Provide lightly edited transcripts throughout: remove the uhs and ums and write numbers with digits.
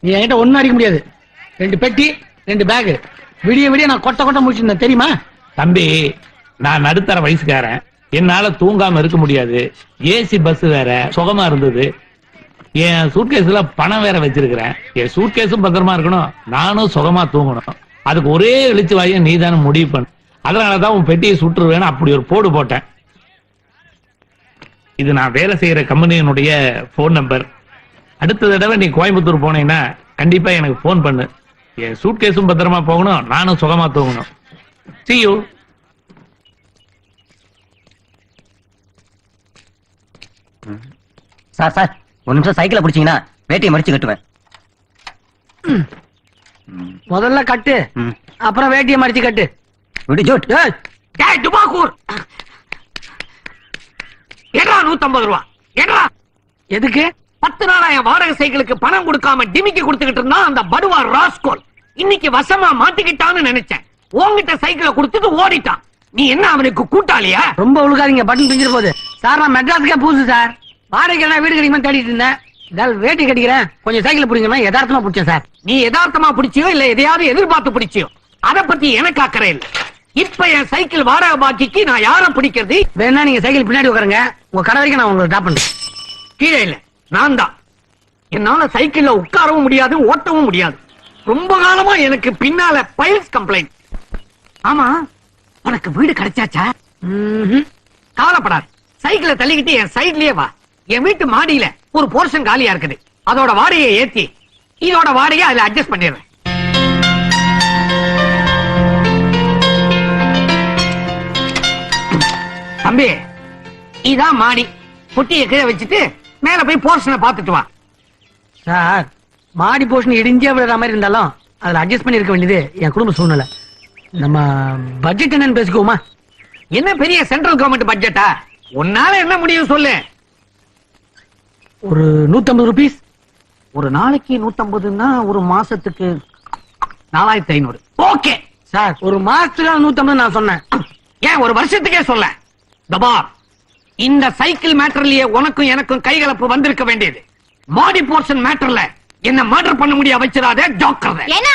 நீ என்கிட்ட ஒண்ணும் அடிக்க முடியாது. 2 பெட்டி 2 பேக் விடிய விடிய நான் கொட்ட கொட்ட முடிச்சிருந்தேன் தெரியுமா? தம்பி, நான் நடுத்தர வயசுக்காரன், என்னால தூங்காம இருக்க முடியாது. ஏசி பஸ் வேற சுகமா இருந்தது. என் சூட்கேஸ்ல பணம் வேற வச்சிருக்கிறேன். என் சூட்கேஸும் பத்திரமா இருக்கணும், நானும் சுகமா தூங்கணும். அதுக்கு ஒரே எழுச்சி வாய நீ தானே முடிவு பண்ண. அதனாலதான் உன் பெட்டியை சுட்டுருவேன்னு அப்படி ஒரு போடு போட்டேன். இது நான் வேலை செய்யற கம்பெனியினுடைய போன் நம்பர். அடுத்த தடவை நீ கோயம்புத்தூர் போனீங்கன்னா கண்டிப்பா எனக்கு போன் பண்ணு. என் சூட்கேஸும் பத்திரமா போகணும், நானும் சுகமா தூங்கணும். See you. சார் ஒரு நிமிஷம் சைக்கிளை பிடிச்சீங்கன்னா வேட்டியை மடிச்சு கட்டுவேன். முதல்ல கட்டு, அப்புறம் வேட்டியை மடிச்சு கட்டு. விடு ஜோட். டுபாக்கூர் ஏடா 150 ரூபா ஏடா? எதுக்கு? 10 நாளா என் வாடகை சைக்கிளுக்கு பணம் கொடுக்காம டிமிக்கி கொடுத்துக்கிட்டு இருந்தா அந்த படுவா ராஸ்கோல். இன்னைக்கு வசமா மாட்டிக்கிட்டான்னு நினைச்சேன். உன்கிட்ட சைக்கிளை கொடுத்துட்டு ஓடிட்டான். நீ என்ன அவனுக்கு கூட்டாளியா? ரொம்ப உழுகாதீங்க, பட்டன் பிஞ்சிரு போகுது. சார் நான் மெட்ராஸுக்கே புதுசு சார். வாடகை வீடு கிடைக்குமா தேடிட்டு இருந்தேன். ஏதாவது வேட்டி கட்டிக்கிறேன், கொஞ்சம் சைக்கிள் பிடிக்கணும். யதார்த்தமா பிடிச்சேன் சார். நீ யதார்த்தமா பிடிச்சியோ இல்ல எதையாவது எதிர்பார்த்து பிடிச்சியோ அத பத்தி எனக்கு அக்கறை இல்லை. இப்ப என் சைக்கிள் வாடகை பாக்கிக்கு நான் யாரை பிடிக்கிறது? வேணா நீங்க சைக்கிள் பின்னாடி உட்காருங்க, உங்க கடை வரைக்கும் நான் உங்களுக்கு ட்ராப் பண்றேன். கீழே இல்ல, நான் தான். என்னால சைக்கிள்ல உட்காரவும் முடியாது, ஓட்டவும் முடியாது. ரொம்ப காலமா எனக்கு பின்னால பைல்ஸ் கம்ப்ளைண்ட். ஆமா, உனக்கு வீடு கிடைச்சாச்சா? கவலைப்படாது, சைக்கிளை தள்ளிக்கிட்டு என் சைட்லயே வா. என் வீட்டு மாடியில ஒரு போர்ஷன் காலியா இருக்குது. அதோட வாடகையை ஏத்தி இதோட வாடகையை அதுல அட்ஜஸ்ட் பண்ணிடுறேன். தம்பி, இதான் மாடி. பொட்டியை கீழே வச்சுட்டு மேல போய் போர்ஷனை பார்த்துட்டு வா. சார், மாடி போர்ஷன் இடிஞ்சே விடுற மாதிரி இருந்தாலும் அதுல அட்ஜஸ்ட் பண்ணி இருக்க வேண்டியது என் குடும்ப சூழ்நிலை. நம்ம பட்ஜெட் என்னன்னு பேசிக்குவோமா? என்ன பெரிய சென்ட்ரல் கவர்மெண்ட் பட்ஜெட்டா? உன்னால என்ன முடியும் சொல்லு. ஒரு 150 ரூபீஸ். ஒரு நாளைக்கு 150ன்னா ஒரு மாசத்துக்கு 4500. ஓகே சார், ஒரு மாசத்துக்கு 150 நான் சொன்னேன். ஏன் ஒரு வருஷத்துக்கே சொல்ல? தபா, இந்த சைக்கிள் மேட்டர்லயே உனக்கும் எனக்கும் கைகலப்பு வந்திருக்க வேண்டியது. மாடி போர்ஷன் மேட்டர்ல என்ன மர்டர் பண்ண முடிய வச்சிடாதே, ஜாக்கிரதை. ஏன்னா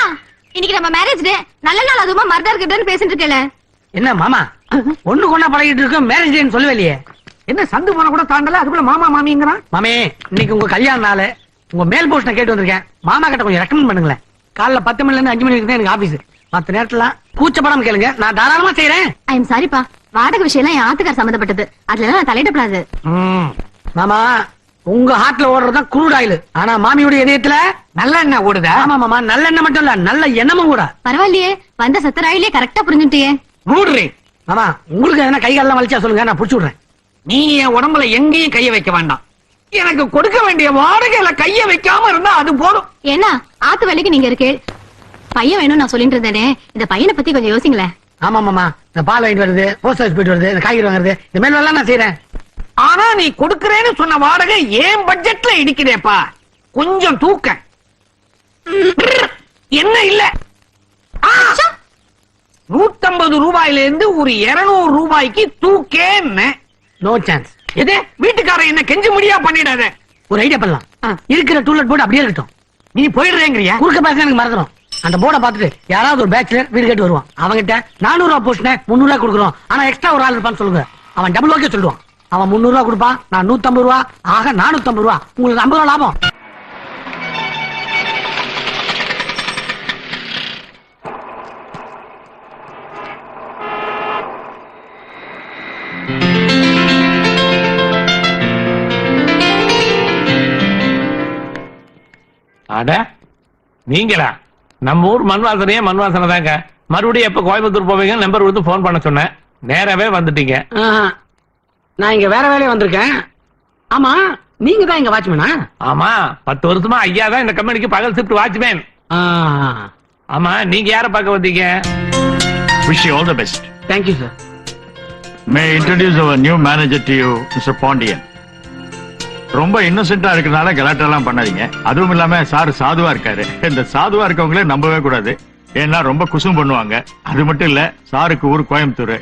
இன்னைக்கு நம்ம மேரேஜ் டே, நல்ல நாள், அதுமா மர்டர் கிட்டன்னு பேசிட்டு இருக்கல. என்ன மாமா ஒண்ணு கொண்டா பழகிட்டு இருக்க, மேரேஜ் டேன்னு சொல்லவே இல்லையே. என்ன சந்து போன கூட தாண்டல, அதுக்குள்ள மாமா மாமிங்கிறான். மாமே, இன்னைக்கு உங்க கல்யாண நாள். உங்க மேல் போஸ்ட கேட்டு வந்திருக்கேன். மாமா கிட்ட கொஞ்சம் ரெக்கமெண்ட் பண்ணுங்களேன். காலைல 10 மணில இருந்து 5 மணி வரைக்கும் எனக்கு ஆபீஸ். மத்த நேரத்துல கூச்சப்படாம கேளுங்க, நான் தாராளமா செய்யறேன். ஐ எம் சாரிப்பா, வாடகை விஷயம் எல்லாம் என் ஆத்துக்கார் சம்பந்தப்பட்டது. அதுல நான் தலையிடப்படாது. மாமா, உங்க ஹார்ட்ல ஓடுறதுதான் குரூட் ஆயில். ஆனா மாமியோட இதயத்துல நல்ல எண்ணெய் ஓடுதா? ஆமா மாமா, நல்ல எண்ணெய் மட்டும் இல்ல, நல்ல எண்ணமும் கூட. பரவாயில்லையே, வந்த சத்த ராயிலே கரெக்டா புரிஞ்சுட்டியே. மூடுறே. மாமா, உங்களுக்கு எதனா கை காலெல்லாம் வலிச்சா சொல்லுங்க, நான் புடிச்சு விடுறேன். நீ என் உடம்புல எங்கேயும் கைய வைக்க வேண்டாம். எனக்கு கொடுக்க வேண்டிய வாடகையில கைய வைக்காம இருந்தா அது போதும். ஏன்னா ஆத்து வேலைக்கு நீங்க இருக்கே. பையன் வேணும் நான் சொல்லிட்டு இருந்தேனே, இந்த பையனை பத்தி கொஞ்சம் யோசிங்களேன். ஆமா மாமா, இந்த பால் வாங்கிட்டு வருது, போஸ்ட் ஆஃபீஸ் போயிட்டு வருது, இந்த காய்கறி வாங்குறது, இந்த மேல எல்லாம் நான் செய்யறேன். ஆனா நீ கொடுக்கறேன்னு சொன்ன வாடகை ஏன் பட்ஜெட்ல இடிக்குதேப்பா. கொஞ்சம் தூக்க என்ன இல்ல. 150 ரூபாயில இருந்து ஒரு 200 ரூபாய்க்கு தூக்கேன்னு. No chance. எது வீட்டுக்காரன் என்ன கெஞ்சு முடியா பண்ணிடாத. ஒரு ஐடியா பண்ணலாம். இருக்கிற டூலெட் போர்டு அப்படியே இருக்கட்டும். நீ போயிடுறேங்கறியா? குறுக்க பேச எனக்கு மறந்துடும். அந்த போர்டை பார்த்துட்டு யாராவது ஒரு பேச்சுலர் வீடு கட்டி வருவான். அவங்கிட்ட 400 ரூபாய் போஸ்ட்னே 300 ரூபாய் கொடுக்குறோம், ஆனா எக்ஸ்ட்ரா ஒரு ஆள் இருப்பான்னு சொல்லுங்க. அவன் டபுள் ஓகே சொல்லுவான். அவன் 300 ரூபாய் கொடுப்பான், நான் 150 ரூபாய், ஆக 450 ரூபாய். உங்களுக்கு 50 ரூபாய் லாபம். அட, நீங்களா? நம்ம ஊர் மண்வாசனையே மண்வாசனை தாங்க. மறுபடியும் எப்ப கோயம்புத்தூர் போவீங்க நம்பர் கொடுத்து போன் பண்ண சொன்னேன், நேராவே வந்துட்டீங்க. நான் இங்க வேற வேலையை வந்திருக்கேன். ஆமா, நீங்க தான் இங்க வாட்ச்மேனா? ஆமா, 10 வருஷமா ஐயா தான் இந்த கம்பெனிக்கு பகல் ஷிஃப்ட் வாட்ச்மேன். ஆமா, நீங்க யார பார்க்க வந்தீங்க? Wish you all the best. Thank you, sir. May I introduce our new manager to you, Mr. Pondian. ரொம்ப இன்னோசென்ட்டா இருக்கறனால கலாட்டெல்லாம் பண்ணாதீங்க. அதுவும் இல்லாம சார் சாதுவா இருக்காரு. இந்த சாதுவா இருக்கவங்களே நம்பவே கூடாது, ஏன்னா ரொம்ப குசும் பண்ணுவாங்க. அது மட்டும் இல்ல, சாருக்கு ஊர் கோயம்புத்தூர்.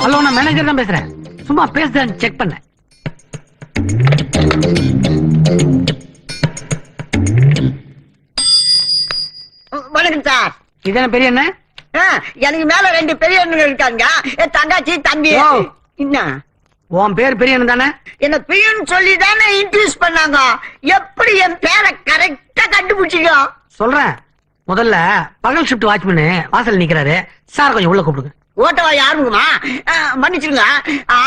ஹலோ, நான் மேனேஜர் தான் பேசுறேன். சும்மா பேசுறேன் செக் பண்ண. வணக்கம் சார். இது என்ன பெரிய என்ன? எனக்கு மேல 2 பெரிய அண்ணங்க இருக்காங்க. என் தங்காச்சி தம்பி. ஓ. என்ன உன் பேர் பெரிய என்ன தானே? என்ன பிரியன்னு சொல்லி தானே இன்ட்ரடியூஸ் பண்ணாங்க. எப்படி என் பேரை கரெக்டா கண்டுபிடிச்சிங்க? சொல்றேன். முதல்ல பகல் ஷிஃப்ட் வாட்ச்மேன் வாசல் நிக்கிறாரு. சார் கொஞ்சம் உள்ள கூப்பிடுங்க. ஓட்டவா ஆறுமுகமா? மன்னிச்சிருங்க,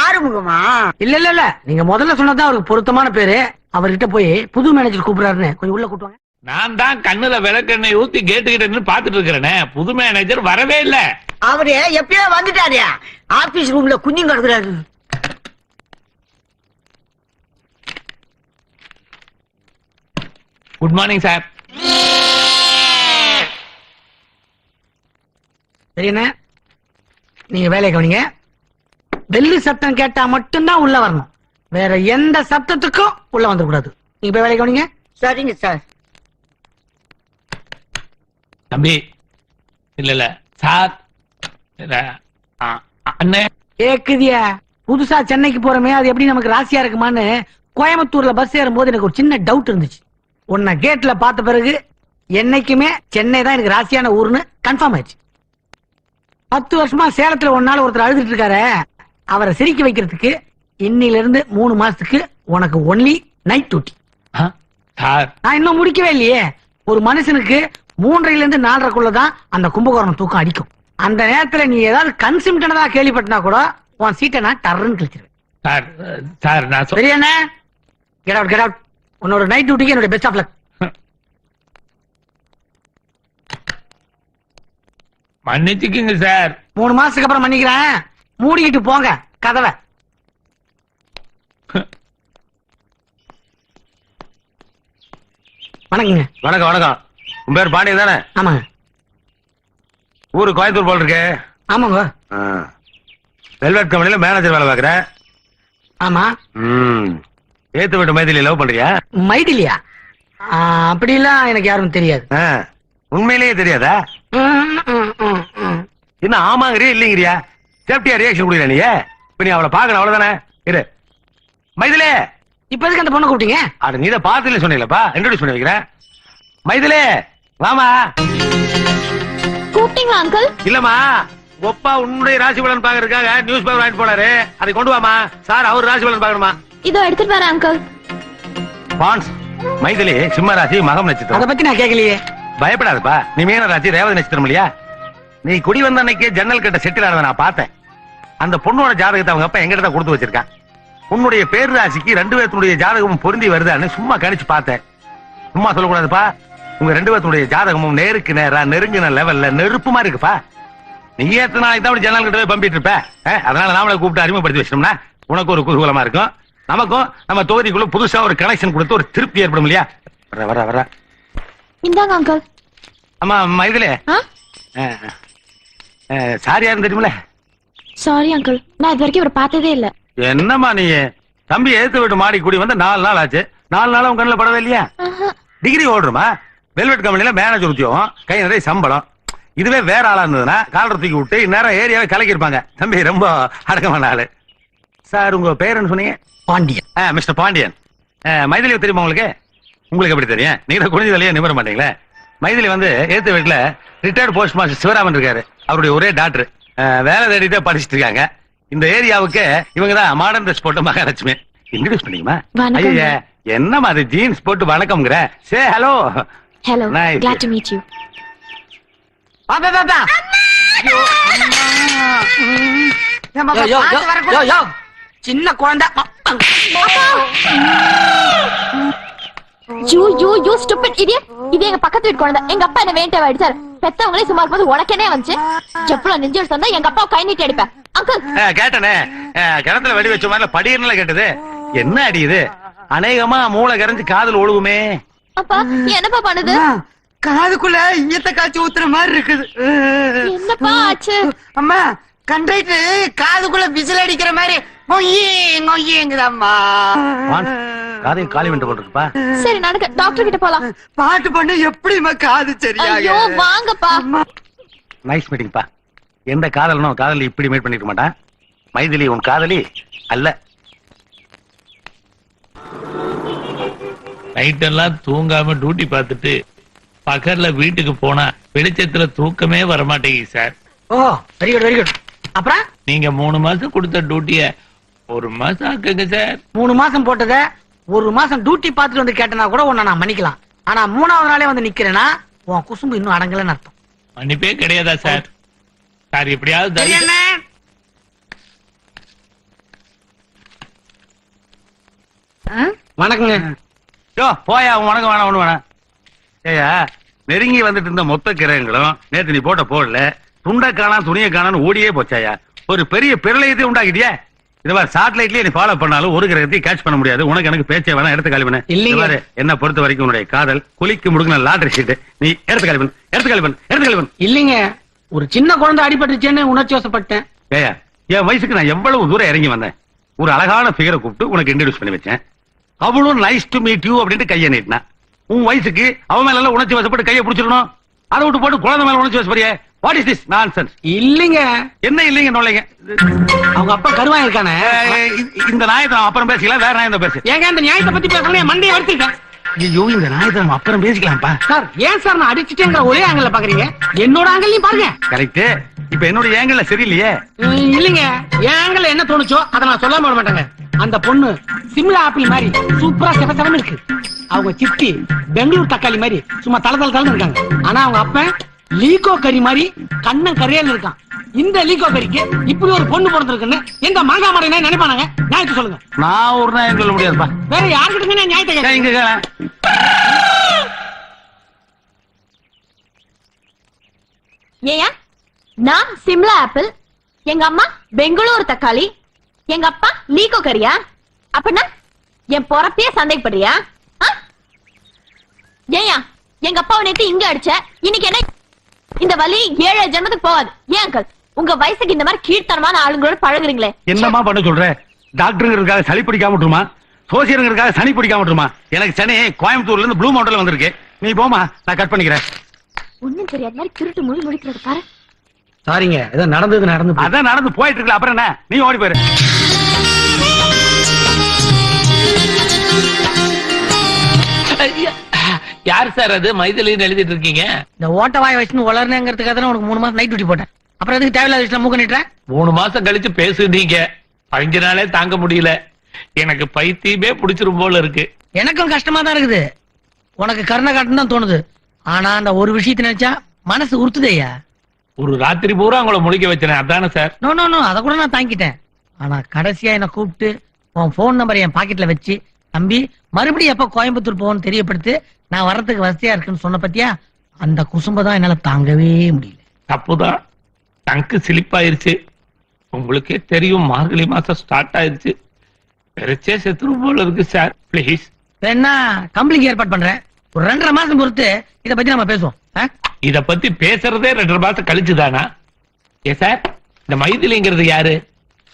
ஆறுமுகமா? இல்ல இல்ல இல்ல, நீங்க முதல்ல சொன்னதான் அவருக்கு பொருத்தமான பேரு. அவர்கிட்ட போய் புது மேனேஜர் கூப்பிடுறாருன்னு கொஞ்சம் உள்ள கூட்டுவாங்க. நான் தான் கண்ணுல விளக்கெண்ணெய் ஊத்தி கேட்டுக்கிட்டு நின்னு பாத்துட்டு இருக்கிறேனே, புது மேனேஜர் வரவே இல்ல. அவரு எப்பயோ வந்துட்டாரு. ஆபீஸ் ரூம்ல குஞ்சும் கிடக்குறாரு. Good morning sir. சரி என்ன, நீங்க வேலையை கவனிங்க. வெள்ளி சத்தம் கேட்டா மட்டும்தான் உள்ள வரணும். வேற எந்த சத்தத்துக்கும் உள்ள வந்துடக்கூடாது. நீங்க போய் வேலையை கவனிங்க. சரிங்க சார். தம்பி, இல்ல இல்ல சார், இல்ல, அண்ணே. கேக்குதியா? புதுசா சென்னைக்கு போறமே, அது எப்படி நமக்கு ராசியா இருக்குமான்னு கோயம்புத்தூர்ல பஸ் ஏறும் போது எனக்கு ஒரு சின்ன டவுட் இருந்துச்சு. உன்னை கேட்ல பார்த்த பிறகு என்னைக்குமே சென்னை தான் எனக்கு ராசியான ஊர்னு கன்ஃபார்ம் ஆயிடுச்சு. 10 வருஷமா சேலத்துல ஒன்னால ஒருத்தர் அழுதுட்டு இருக்காரு. அவரை சிரிக்க வைக்கிறதுக்கு இன்னில இருந்து 3 மாசத்துக்கு உனக்கு ஒன்லி நைட் டியூட்டி. சார், நான் இன்னும் முடிக்கவே இல்லையே. ஒரு மனுஷனுக்கு 3:30 இருந்து 4:30 அந்த கும்பகோணம் தூக்கம் அடிக்கும். அந்த நேரத்துல நீ ஏதாவது கன்சிம்டனதா கேள்விப்பட்டனா கூட உன் சீட்டை நான் டர்ன்னு கிழிச்சிருவேன். சார், சார், நான் சரியா? Get out, get out. உன்னோட நைட் டியூட்டிக்கு என்னோட பெஸ்ட் ஆஃப் லக். மன்னிச்சுக்குங்க சார். 3 மாசத்துக்கு அப்புறம் மன்னிக்கிறேன். மூடிக்கிட்டு போங்க கதவை. வணக்கங்க. வணக்கம் வணக்கம். உன் பேர் பாண்டியன் தானே? ஆமாங்க. ஊரு கோயம்புத்தூர் போல் இருக்கு. ஆமாங்க. வெல்வெட் கம்பெனில மேனேஜர் வேலை பாக்குறேன். ஆமா. ஏத்து வீட்டு மைதிலி லவ் பண்றியா? மைதிலியா? அப்படிலாம் எனக்கு யாரும் தெரியாது. உண்மையிலேயே தெரியாதா? என்ன ஆமாங்கிறியா இல்லைங்கிறியா? சேஃப்டியா ரியாக்ஷன் கொடுக்குற நீ. இப்ப நீ அவளை பாக்கணும் அவ்வளவுதானே. இரு மைதிலே. இப்ப எதுக்கு அந்த பொண்ணை கூப்பிட்டீங்க? அட நீ தான் பாத்துல சொன்னீங்களப்பா, இன்ட்ரோடியூஸ் பண்ணி வைக்கிறேன். மைதிலே வாமா. கூப்பிட்டீங்களா அங்கிள்? இல்லம்மா, ஒப்பா உன்னுடைய ராசி பலன் பாக்குறதுக்காக நியூஸ் பேப்பர் வாங்கிட்டு போனாரு. அதை கொண்டு வாமா. சார் அவர் ராசி பலன் பாக்கணுமா? இதோ எடுத்துட்டு வரேன் அங்கிள். பான்ஸ் மைதிலி சிம்ம ராசி மகம் அத நட்சத்திரம். பத்தி நான் கேட்கலையே. பயப்படாதப்பா, நீ மீன ராசி ரேவதி நட்சத்திரம் இல்லையா? நீ குடி வந்த அன்னைக்கு ஜன்னல் கிட்ட செட்டில் ஆனதை நான் பார்த்தேன். அந்த பொண்ணோட ஜாதகத்தை அவங்க அப்பா எங்கிட்ட தான் கொடுத்து வச்சிருக்கான். உன்னுடைய பேர் ராசிக்கு 2 பேர்த்துடைய ஜாதகமும் பொருந்தி வருதான்னு சும்மா கணிச்சு பார்த்தேன். சும்மா சொல்லக்கூடாதுப்பா. உங்க 2 பேர்த்துடைய ஜாதகமும் நேருக்கு நேரா நெருங்கின லெவல்ல நெருப்புமா இருக்குப்பா. நீ ஏத்த நாளைக்கு தான் ஜன்னல் கிட்ட போய் பம்பிட்டு இருப்ப. அதனால நாமளை கூப்பிட்டு அறிமுகப்படுத்தி வச்சோம்னா உனக்கு ஒரு குதூகலமா இருக்கும். நமக்கும் நம்ம தொகுதிக்குள்ள புதுசா ஒரு கனெக்ஷன் கொடுத்து ஒரு திருப்தி ஏற்படும் இல்லையா? வர வர வர. இந்தாங்க அங்கிள். ஆமா மைதிலே, சார் யாருன்னு தெரியுமில? சாரி அங்கிள், நான் இது வரைக்கும் இவரை பார்த்ததே இல்ல. என்னம்மா நீ தம்பி ஏத்து விட்டு மாடி கூடி வந்து 4 நாள் ஆச்சு. 4 நாள் உன் கண்ணுல படவே இல்லையா? டிகிரி ஓடுறமா, வெல்வெட் கம்பெனில மேனேஜர் உத்தியோகம், கை நிறைய சம்பளம். இதுவே வேற ஆளா இருந்ததுன்னா காலரை தூக்கி விட்டு இந்நேரம் ஏரியாவை கலக்கி இருப்பாங்க. தம்பி ரொம்ப அடக்கமான ஆளு. சார் உங்க பேர் என்ன சொன்னீங்க? பாண்டியன். மிஸ்டர் பாண்டியன். மைதிலி தெரியுமா உங்களுக்கு? உங்களுக்கு எப்படி தெரியும்? நீங்க குனிஞ்சதிலேயே நிமிர மாட்டீங்களே. மைதிலி வந்து ஏத்து வீட்டுல ரிட்டையர்டு போஸ்ட் மாஸ்டர் சிவராமன் இருக்காரு. அவருடைய ஒரே டாக்டர். வேலை தேடிட்டே படிச்சுட்டு இருக்காங்க. இந்த ஏரியாவுக்கு இவங்க தான் மாடர்ன் ட்ரெஸ் போட்டு மகாலட்சுமி. இன்ட்ரோடியூஸ் பண்ணீங்கம்மா? ஐயா என்னம்மா அது ஜீன்ஸ் போட்டு வணக்கம்ங்கிற? Say hello. Hello, Nice. glad to meet you. பாப்பா பாப்பா. சின்ன குழந்தை. You stupid idiot. இது எங்க பக்கத்து வீட்டு குழந்தை. எங்க அப்பா என்ன வேண்டே அடிச்சாரு. பெத்தவங்களே சும்மா இருக்கும்போது உனக்கு என்ன வந்துச்சு? செப்பல நெஞ்சு வந்தா எங்க அப்பா கை நீட்டி அடிப்பேன். அங்கிள் கேட்டனே, கிணத்துல வெடி வச்ச மாதிரி படியர்ல கேட்டது. என்ன அடியுது? அநேகமா மூளை கரைஞ்சு காதல் ஒழுகுமே. அப்பா என்னப்பா பண்ணுது? காதுக்குள்ள ஈத்த காய்ச்சி ஊத்துற மாதிரி இருக்குது. என்னப்பா ஆச்சு? அம்மா கண்ட்ரைட்டு காதுக்குள்ள விசில் அடிக்கிற மாதிரி நொய்யேங்குதம்மா. காதையும் காலி வெண்டு போட்டுருக்குப்பா. சரி நடக்க டாக்டர் கிட்ட போலாம். பாட்டு பண்ண எப்படிமா காது சரியா? ஐயோ வாங்கப்பா. நைஸ் மீட்டிங்ப்பா. எந்த காதலனும் காதல் இப்படி மீட் பண்ணிருக்க மாட்டான். மைதிலி உன் காதலி அல்ல. நைட் எல்லாம் தூங்காம டியூட்டி பார்த்துட்டு பகல்ல வீட்டுக்கு போனா வெளிச்சத்துல தூக்கமே வரமாட்டேங்குது சார். ஓ வெரி குட் வெரி குட். அப்புறம் நீங்க 3 மாசம் கொடுத்த டியூட்டிய 1 மாசம் ஆக்குங்க சார். 3 மாசம் போட்டத 1 மாசம் டியூட்டி பார்த்துட்டு வந்து கேட்டனா கூட உன்னை நான் மன்னிக்கலாம். ஆனா 3வது நாளே வந்து நிக்கிறேன்னா உன் குசும்பு இன்னும் அடங்கலன்னு அர்த்தம். மன்னிப்பே கிடையாதா சார்? சார் எப்படியாவது சரி தயவு- அண்ணே. வணக்கங்க. யோ போயா, உன் வணக்கம் வேணாம், ஒண்ணு வேணாம். ஏயா, நெருங்கி வந்துட்டு இருந்த மொத்த கிரகங்களும் நேத்து நீ போட்ட போடல துண்டை காணா துணியை காணான்னு ஓடியே போச்சாயா. ஒரு பெரிய பிரளயத்தை உண்டாக்கிட்டியா. இது மாதிரி சாட்டலைட்லயே நீ ஃபாலோ பண்ணாலும் ஒரு கிரகத்தையும் கேட்ச் பண்ண முடியாது. உனக்கு எனக்கு பேச்சே வேணாம், எடுத்து காலி பண்ணு. இல்லைங்க. இது பாரு, என்ன பொறுத்த வரைக்கும் உன்னுடைய காதல் குளிக்கு முடுங்கின லாட்டரி ஷீட். நீ எடுத்து காலி பண்ணு, எடுத்து காலி பண்ணு, எடுத்து காலி பண்ணு. இல்லைங்க, ஒரு சின்ன குழந்தை அடிபட்டுச்சேன்னு உணர்ச்சி வசப்பட்டேன். ஏயா, என் வயசுக்கு நான் எவ்வளவு தூரம் இறங்கி வந்தேன். ஒரு அழகான ஃபிகரை கூப்பிட்டு உனக்கு இன்ட்ரோடியூஸ் பண்ணி வச்சேன். அவளும் நைஸ் டு மீட் யூ அப்படின்ட்டு கையை நீட்டினா. உன் வயசுக்கு அவன் மேல எல்லாம் உணர்ச்சி வசப்பட்டு கையை பிடிச்சிடணும். அதை விட்டு போட்டு குழந்தை மேல உணர்ச்சி வசப்படியே. What is this nonsense? இல்லைங்க, என்ன இல்லைங்க நோலைங்க. அவங்க அப்பா கருவாய் இருக்கானே. இந்த நாயத்தை நான் அப்புறம் பேசிக்கலாம், வேற நாயத்தை பேசு. ஏங்க இந்த நியாயத்தை பத்தி பேசணும் மண்டையை வச்சுட்டேன். ஐயோ, இந்த நாயத்தை நம்ம அப்புறம் பேசிக்கலாம்ப்பா. சார் ஏன் சார் நான் அடிச்சுட்டேங்கிற ஒரே ஆங்கிள் பாக்குறீங்க? என்னோட ஆங்கிளையும் பாருங்க. கரெக்ட். இப்ப என்னோட ஏங்கல்ல சரியில்லையே. இல்லைங்க, என் ஆங்கிள் என்ன தோணுச்சோ அதை நான் சொல்லாம விட மாட்டேங்க. அந்த பொண்ணு சிம்லா ஆப்பிள் மாதிரி சூப்பரா செவ இருக்கு. அவங்க சித்தி பெங்களூர் தக்காளி மாதிரி சும்மா தள இருக்காங்க. ஆனா அவங்க அப்ப லீகோ கறி மாதிரி கண்ணன் கரையால இருக்கான். இந்த லீகோ கறிக்கு இப்படி ஒரு பொண்ணு பிறந்திருக்குன்னு எந்த மாங்காய் மரம் நினைப்பானாங்க? நியாயத்தை சொல்லுங்க. நான் ஒரு நாயம் சொல்ல முடியாதுப்பா. வேற யாருக்கிட்ட நியாயத்தை கேட்க? இங்க கேள. ஏயா நான் சிம்லா ஆப்பிள், எங்க அம்மா பெங்களூர் தக்காளி, எங்க அப்பா லீகோ கரியா? அப்படின்னா என் பொறப்பையே சந்தேகப்படுறியா? ஏயா எங்க அப்பாவை நேத்து இங்க அடிச்ச, இன்னைக்கு என்ன இந்த வலி 7 ஜென்மத்துக்கு போகாது. ஏன் அங்கிள் உங்க வயசுக்கு இந்த மாதிரி கீழ்த்தனமான ஆளுங்களோட பழகுறீங்களே? என்னமா பண்ண சொல்ற? டாக்டருங்கிறதுக்காக சளி பிடிக்காம விட்டுருமா? சோசியருங்கிறதுக்காக சனி பிடிக்காம விட்டுருமா? எனக்கு சனி கோயம்புத்தூர்ல இருந்து ப்ளூ மவுண்டன்ல வந்திருக்கு. நீ போமா, நான் கட் பண்ணிக்கிறேன். ஒண்ணும் தெரியாத மாதிரி திருட்டு மொழி முடிக்கிறது பாரு. சாரிங்க, ஏதோ நடந்தது நடந்து. அதான் நடந்து போயிட்டு இருக்கல, அப்புறம் என்ன? நீ ஓடி போயிரு. யார் சார் அது? மைதிலின்னு எழுதிட்டு இருக்கீங்க. இந்த ஓட்ட வாய் வச்சுன்னு வளர்னேங்கிறதுக்காக தான் உனக்கு 3 மாசம் நைட் டியூட்டி போட்டேன். அப்புறம் எதுக்கு தேவையில்லாத விஷயம் மூக்க நீட்டுறேன்? 3 மாசம் கழிச்சு பேசுனீங்க. 5 நாளே தாங்க முடியல. எனக்கு பைத்தியமே பிடிச்சிரும் போல இருக்கு. எனக்கும் கஷ்டமா தான் இருக்குது. உனக்கு கருணை காட்டுன்னு தான் தோணுது. ஆனா அந்த ஒரு விஷயத்தை நினைச்சா மனசு உறுத்துதையா. ஒரு ராத்திரி பூரா உங்களை முடிக்க வச்சேன், அதானே சார்? நோ நோ நோ, அதை கூட நான் தாங்கிட்டேன். ஆனா கடைசியா என்ன கூப்பிட்டு உன் போன் நம்பர் என் பாக்கெட்ல வச்சு, தம்பி மறுபடியும் எப்ப கோயம்புத்தூர் போகணும்னு தெரியப்படுத்து, நான் வர்றதுக்கு வசதியா இருக்குன்னு சொன்ன பத்தியா, அந்த குசும்ப தான் என்னால தாங்கவே முடியல. தப்புதான், டங்கு சிலிப்பாயிருச்சு. உங்களுக்கே தெரியும், மார்கழி மாசம் ஸ்டார்ட் ஆயிருச்சு. பெருச்சே செத்துரு போல இருக்கு சார். பிளீஸ் என்ன கம்பளிக்கு ஏற்பாடு பண்றேன். ஒரு 2.5 மாசம் பொறுத்து இத பத்தி நம்ம பேசுவோம். இத பத்தி பேசுறதே 2 மாசம் கழிச்சுதானா? ஏ சார், இந்த மைதிலிங்கிறது யாரு?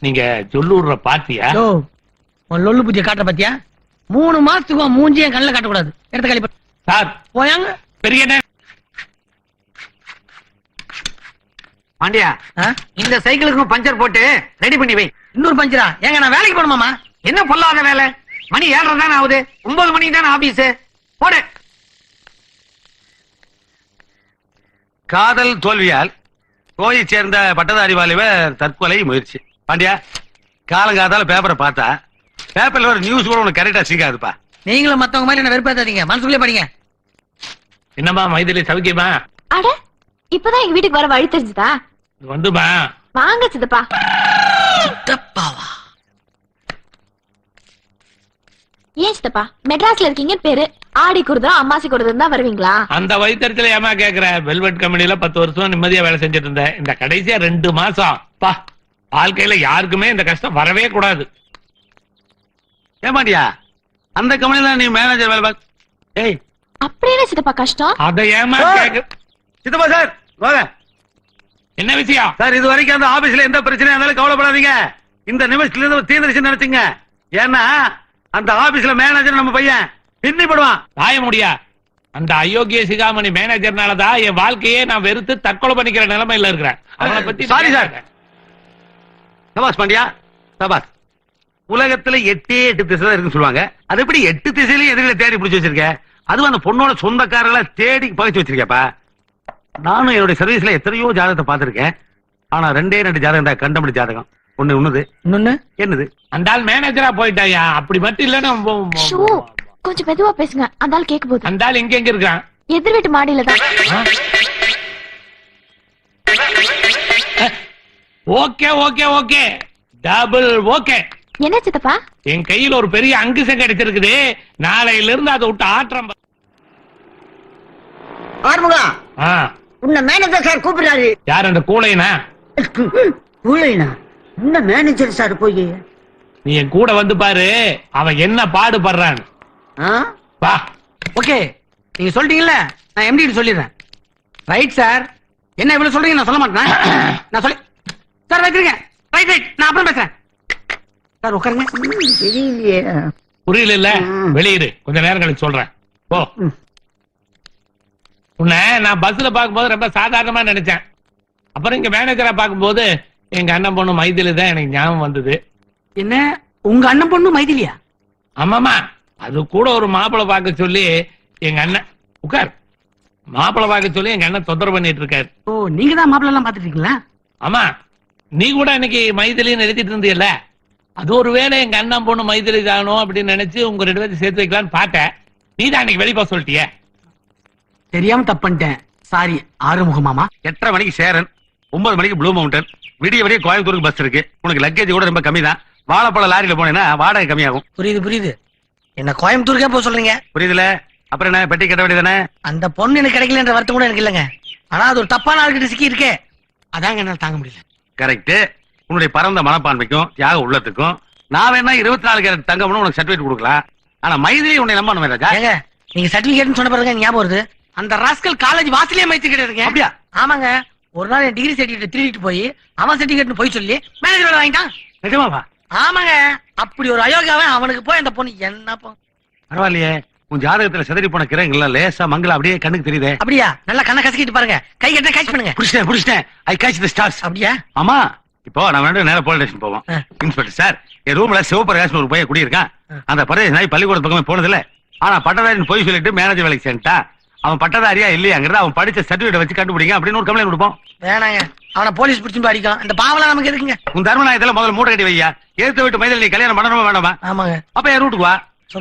நீங்க சொல்லூர்ற பாத்தியா? யோ, உன் லொல்லு பூஜை காட்டுற பத்தியா? 3 மாசத்துக்கு உன் மூஞ்சி என் கண்ணில் காட்டக்கூடாது. எடுத்து கழிப்ப சார் போயாங்க. பெரிய பாண்டியா, இந்த சைக்கிளுக்கும் பஞ்சர் போட்டு ரெடி பண்ணி வை. இன்னொரு பஞ்சரா? ஏங்க நான் வேலைக்கு போகணுமாமா? என்ன பொல்லாத வேலை? மணி 7:30 தானே ஆகுது. 9 மணிக்கு தானே ஆபீஸ். போடு. காதல் தோல்வியால் கோயை சேர்ந்த பட்டதாரி வாலிபர் தற்கொலை முயற்சி. பாண்டியா, காலங்காத்தால பேப்பரை பார்த்தா பேப்பர்ல ஒரு நியூஸ் கூட உனக்கு கரெக்டா சிக்காதுப்பா. நீங்களும் மத்தவங்க மாதிரி என்ன வெறுப்பாதீங்க, மனசுக்குள்ளே படிங்க. என்னம்மா மைதிலி, சௌக்கியமா? அட இப்பதான் எங்க வீட்டுக்கு வர வழி தெரிஞ்சுதா? வந்துமா வாங்க சித்தப்பா. சித்தப்பாவா? ஏன் சித்தப்பா மெட்ராஸ்ல இருக்கீங்க பேரு, ஆடி குருதம் அம்மாசி குருதம் தான் வருவீங்களா? அந்த வயிற்றுல ஏமா கேக்குற? வெல்வெட் கம்பெனில 10 வருஷம் நிம்மதியா வேலை செஞ்சுட்டு இருந்தேன். இந்த கடைசியா 2 மாசம் பா, வாழ்க்கையில யாருக்குமே இந்த கஷ்டம் வரவே கூடாது. ஏமாண்டியா, அந்த கம்பெனில நீ மேனேஜர் வேலை பார்க்க. ஏய், அப்படி என்ன சித்தப்பா கஷ்டம்? அதை ஏமா கேக்கு? சித்தப்பா சார் வாங்க. என்ன விஷயம் சார், இது வரைக்கும் அந்த ஆபீஸ்ல எந்த பிரச்சனையா இருந்தாலும் கவலைப்படாதீங்க. இந்த நிமிஷத்துல இருந்து தீர்ந்துருச்சு நினைச்சுங்க. ஏன்னா அந்த ஆபீஸ்ல மேனேஜர் நம்ம பையன் பின்னிப்படுவான். தாய முடியா? அந்த அயோக்கிய சிகாமணி மேனேஜர்னாலதான் என் வாழ்க்கையே நான் வெறுத்து தற்கொலை பண்ணிக்கிற நிலைமையில இருக்கிறேன். அவனை பத்தி சாரி சார், சபாஸ் பாண்டியா, சபாஸ். உலகத்துல 8 திசை தான் இருக்குன்னு சொல்லுவாங்க. அது எப்படி 8 திசையிலையும் எதிரில தேடி பிடிச்சி வச்சிருக்க? அதுவும் அந்த பொண்ணோட சொந்தக்காரர்களை தேடி பகிச்சு வச்சிருக்கேப்பா. நானும் என்னுடைய சர்வீஸ்ல எத்தனையோ ஜாதகத்தை பார்த்திருக்கேன். ஆனா 2 ஜாதகம் தான் கண்டபடி ஜாதகம். ஒண்ணுது இன்னொன்னு என்னது? அந்த ஆள் மேனேஜரா போயிட்டாயா? அப்படி மட்டும் இல்லன்னா ஷூ, கொஞ்சம் மெதுவா பேசுங்க, அந்த ஆள் கேட்க போகுது. அந்த ஆள் எங்க இருக்கான்? எதிர் வீட்டு மாடியில தான். Okay okay okay, double okay. என்ன சித்தப்பா? என் கையில ஒரு பெரிய அங்குசம் கிடைச்சிருக்குது. நாளையில இருந்து அதை விட்டு ஆற்றம். ஆறுமுகம், ஆ, உன்னை மேனேஜர் சார் கூப்பிடுறாரு. யார் அந்த கூலைனா? ஊழைனா என்ன மேனேஜர் சார் போய்? நீ என் கூட வந்து பாரு, அவன் என்ன பாடுபடுறான். வா. ஓகே, நீங்க சொல்லிட்டீங்கல்ல, நான் எம்டி சொல்லிடுறேன். Right sir. என்ன இவ்வளவு சொல்றீங்க? நான் சொல்ல மாட்டேன். நான் சொல்லி சார் வைக்கிறீங்க. ரைட் ரைட், நான் அப்புறம் பேசுறேன். சார் உட்காருங்க. தெரியலையே. புரியல இல்ல? வெளியிரு, கொஞ்ச நேரம் கழிச்சு சொல்றேன். போ. உன்னை நான் பஸ்ல பார்க்கும்போது ரொம்ப சாதாரணமா நினைச்சேன். அப்புறம் இங்க மேனேஜரா பார்க்கும்போது எங்க அண்ணன் பொண்ணு மைதிலி தான் எனக்கு ஞாபகம் வந்தது. என்ன, உங்க அண்ணன் பொண்ணு மைதிலியா? ஆமாமா, அது கூட ஒரு மாப்பிளை பார்க்க சொல்லி எங்க அண்ணன் உட்கார் மாப்பிளை பார்க்க சொல்லி எங்க அண்ணன் தொந்தரவு பண்ணிட்டு இருக்காரு. ஓ, நீங்க தான் மாப்பிள்ள எல்லாம் பாத்துட்டு இருக்கீங்களா? ஆமா, நீ கூட இன்னைக்கு மைதிலின்னு எழுதிட்டு இருந்தியல்ல, அது ஒரு வேளை எங்க அண்ணன் பொண்ணு மைதிலி தானோ அப்படின்னு நினைச்சு உங்க 2 பேரும் சேர்த்து வைக்கலான்னு பார்த்தேன். நீ தான் அன்னைக்கு வெளிப்பா சொல்லிட்டிய. தெரியாம தப்பு பண்ணிட்டேன். சாரி ஆறுமுகம் மாமா. 8:30 மணிக்கு சேரன், 9 மணிக்கு ப்ளூ மவுண்டன், விடிய விடிய கோயம்புத்தூருக்கு பஸ் இருக்கு. உனக்கு லக்கேஜ் கூட ரொம்ப கம்மி தான். வாழைப்பழ லாரியில போனேன்னா வாடகை கம்மியாகும். புரியுது புரியுது. என்ன கோயம்புத்தூருக்கே போக சொல்றீங்க? புரியுதுல? அப்புறம் என்ன, பெட்டி கட்ட வேண்டியதானே? அந்த பொண்ணு எனக்கு கிடைக்கலன்ற வருத்தம் கூட எனக்கு இல்லைங்க. ஆனா அது ஒரு தப்பான ஆளுகிட்ட சிக்கி இருக்கே, அதாங்க என்னால தாங்க முடியல. கரெக்ட். உன்னுடைய பரந்த மனப்பான்மைக்கும் தியாக உள்ளத்துக்கும் நான் வேணா 24 கேரட் தங்கம்னு உனக்கு சர்டிபிகேட் கொடுக்கலாம். ஆனா மைதிலி உன்னை நம்ப ராஜா. ஏங்க, நீங்க சர்டிபிகேட்னு சொன்ன பிறகு ஞாபகம் வருது, அந்த ராஸ்கல் காலேஜ் வாசலே மைத்து கிடையாது. அப்படியா? ஆமாங்க. ஒரு நாள் என் டிகிரி சர்டிபிகேட் திருடிட்டு போய் அவன் சர்டிபிகேட் போய் சொல்லி மேனேஜர் வாங்கிட்டான். நிஜமாவா? ஆமாங்க. அப்படி ஒரு அயோக்கியாவன் அவனுக்கு போய் அந்த பொண்ணு என்ன பரவாயில்லையே. உன் ஜாதகத்துல செதறி போன கிரகங்கள்ல லேசா மங்கள அப்படியே கண்ணுக்கு தெரியுதே. அப்படியா? நல்லா கண்ணை கசக்கிட்டு பாருங்க. கை கட்ட கேட்ச் பண்ணுங்க. புடிச்சிட்டேன். I catch the stars. அப்படியா? ஆமா. இப்போ நம்ம 2 நேரா போலீஸ் ஸ்டேஷன் போவோம். இன்ஸ்பெக்டர் சார், என் ரூம்ல சிவபிரகாஷ் ஒரு பையன் குடியிருக்கான். அந்த பரதேஷ் நாய் பள்ளிக்கூட பக்கமே போனது இல்ல. ஆனா பட்டதாரின்னு போய் சொல்லிட்டு மேனேஜர் வேலைக்கு சேர்ந்துட்டா. அவன் பட்டதாரியா இல்லையாங்கிறத அவன் படிச்ச சர்டிபிகேட் வச்சு கண்டுபிடிங்க அப்படின்னு ஒரு கம்ப்ளைண்ட் கொடுப்போம். வேணாங்க, அவனை போலீஸ் பிடிச்சு அடிக்கும். இந்த பாவலாம் நமக்கு எதுக்குங்க? உன் தர்மநாயகத்துல முதல்ல மூட்டை கட்டி வையா. எடுத்து விட்டு மைதில் நீ கல்யாணம் பண்ணணுமா வேண்டாமா? ஆமாங்க. அப்ப என் ரூட்டுக்கு வா.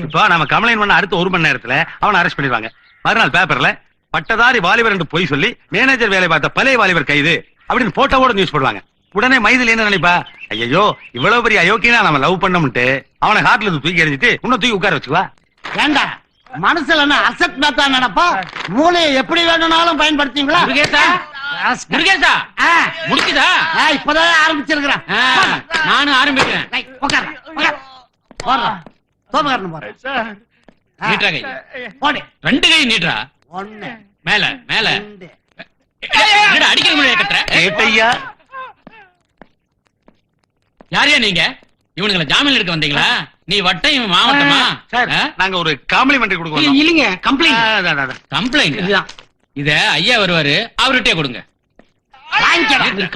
இப்போ நம்ம கம்ப்ளைண்ட் பண்ண அடுத்த 1 மணி நேரத்துல அவனை அரெஸ்ட் பண்ணிடுவாங்க. மறுநாள் பேப்பர்ல பட்டதாரி வாலிபர் என்று போய் சொல்லி மேனேஜர் வேலை பார்த்த பழைய வாலிபர் கைது அப்படின்னு போட்டோவோட நியூஸ் போடுவாங்க. உடனே மைதில் என்ன நினைப்பா? ஐயோ, இவ்வளவு பெரிய அயோக்கியனா நம்ம லவ் பண்ணமுட்டு அவனை ஹார்ட்ல இருந்து தூக்கி எறிஞ்சிட்டு உன்னை தூக்கி உட்கார வச்சுக்குவா. ஏண்டா, மனசுல என்ன அசட் மேத்தா நடப்பா? மூளையை எப்படி வேணும்னாலும் பயன்படுத்தீங்களா? முருகேசா முடிக்குதா? இப்பதான் ஆரம்பிச்சிருக்கிறேன். நானும் ஆரம்பிக்கிறேன். நீட்டா கை. போடு. 2 கை நீட்டா. 1 மேல மேல 2. அடிக்கிற முடிய கட்டுற. கேட்டையா? யாரையா நீங்க? இவனுங்களை ஜாமீன் எடுக்க வந்தீங்களா? நீ வட்டம், இவன் மாவட்டமா? சார், நாங்க ஒரு காம்ப்ளிமெண்டரி கொடுக்கணும். இல்லைங்க, கம்ப்ளைண்ட். கம்ப்ளைண்ட் இதுதான். இத ஐயா வருவாரு, அவர்கிட்டயே கொடுங்க.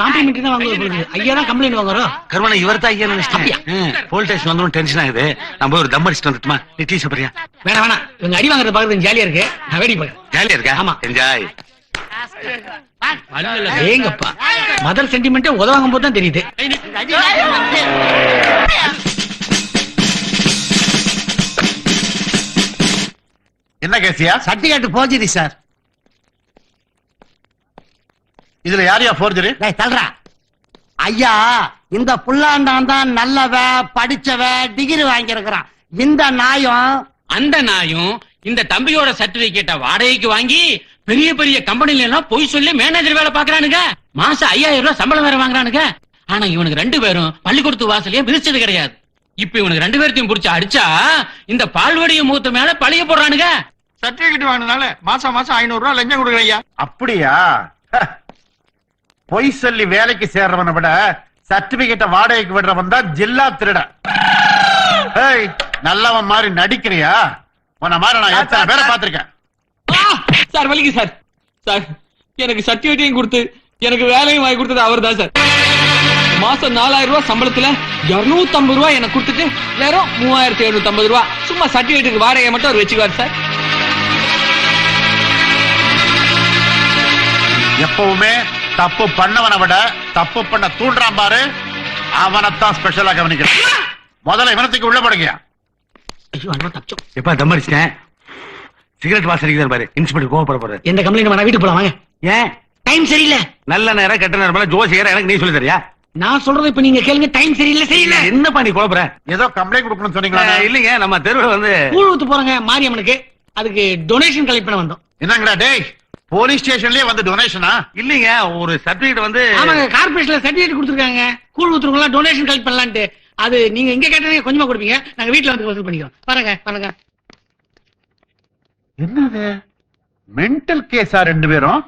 காம்ப்ளிமெண்ட் தான் வாங்குறது. ஐயா தான் கம்ப்ளைண்ட் வாங்குறோம். கருவனை இவர் தான் ஐயா நினைச்சிட்டேன். போலீஸ் ஸ்டேஷன் வந்து டென்ஷன் ஆகுது. நம்ம ஒரு தம் அடிச்சுட்டு வந்துட்டுமா? நீ டீ சாப்பிடுறியா? வேணாம் வேணாம், இவங்க அடி வாங்குறது பாக்குறது ஜாலியா இருக்கு. நான் வேடி பாக்குறேன். ஜாலியா இருக்கா? ஆமா. என்ஜாய். ஏங்கப்பா, மதர் சென்டிமெண்ட் உதவாங்கும் போது தான் தெரியுது. என்ன கேசியா? Certificate forgery sir. இதுல யாரையா போர்ஜரி? தல்றா ஐயா, இந்த புல்லாண்டான் தான் நல்லவ, படிச்சவ, டிகிரி வாங்கியிருக்கிறான். இந்த நாயம் அந்த நாயும் இந்த தம்பியோட சர்டிபிகேட்ட வாடகைக்கு வாங்கி பெரிய பெரிய கம்பெனில எல்லாம் போய் சொல்லி மேனேஜர் வேலை பாக்குறானுங்க. மாசம் 5000 ரூபாய் சம்பளம் வேற வாங்குறானுங்க. ஆனா இவனுக்கு 2 பேரும் பள்ளிக்கூடத்து வாசலையே விரிச்சது கிடையாது. இப்ப இவனுக்கு 2 பேர்த்தையும் புடிச்சு அடிச்சா இந்த பால்வடிய மூத்த மேல பழிய போடுறானுங்க. சர்டிபிகேட் வாங்கினால மாசம் 500 ரூபாய் லஞ்சம் கொடுக்குறீங்க. அப்படியா? பொய் சொல்லி வேலைக்கு சேர்றவனை விட சர்டிபிகேட்ட வாடகைக்கு விடுறவன் தான் ஜில்லா திருட. நல்லவன் மாதிரி நடிக்கிறியா? உன்ன மாதிரி நான் எத்தனை பேரை பார்த்திருக்கேன். சார் வலிக்கு சார். சார் எனக்கு சர்டிபிகேட்டையும் கொடுத்து எனக்கு வேலையும் வாங்கி கொடுத்தது அவர் தான் சார். மாசம் 4000 ரூபாய் சம்பளத்துல 250 ரூபாய் எனக்கு கொடுத்துட்டு வெறும் 3750 ரூபாய் சும்மா சர்டிபிகேட்டுக்கு வாடகை மட்டும் அவர் வச்சுக்குவார் சார். எப்பவுமே தப்பு பண்ணவனை விட தப்பு பண்ண தூண்டுறான் பாரு, அவனைத்தான் ஸ்பெஷலா கவனிக்கணும். முதல்ல இவனத்துக்கு உள்ள படுங்க. ஐயோ அண்ணா தப்பிச்சோம். எப்ப தம் அடிச்சிட்டேன். சிகரெட் வாசம் அடிக்கிறார் பாரு. இன்ஸ்பெக்டர் கோவப்பட போறாரு. எந்த கம்ப்ளைண்ட் வேணா வீட்டுக்கு போலாம் வாங்க. ஏன் டைம் சரியில்லை. நல்ல நேரம் கெட்ட நேரம் ஜோசியர் எனக்கு நீ சொல்லி தரியா? நான் சொல்றது இப்ப நீங்க கேளுங்க. டைம் சரியில்லை. சரியில்லை என்னப்பா நீ குழப்பற? ஏதோ கம்ப்ளைண்ட் கொடுக்கணும்னு சொன்னீங்களா? இல்லைங்க, நம்ம தெருவில் வந்து கூழ் ஊத்து போறோங்க மாரியம்மனுக்கு. அதுக்கு டொனேஷன் கலெக்ட் பண்ண வந்தோம். என்னங்கடா டேய், போலீஸ் ஸ்டேஷன்லயே வந்து டொனேஷனா? இல்லைங்க, ஒரு சர்டிபிகேட் வந்து ஆமாங்க, கார்பரேஷன்ல சர்டிபிகேட் கொடுத்துருக்காங்க. கூழ் ஊத்துறவங்க டொனேஷன் கலெக்ட் பண்ணலான்ட்டு. அது நீங்க இங்க கேட்டீங்க கொஞ்சமா கொடுப்பீங்க, நாங்க வீட்டுல வந்து வசூல் பண்ணிக்கிறோம். பாருங்க பாருங்க. என்னது மென்டல் கேஸா ரெண்டு பேரும்?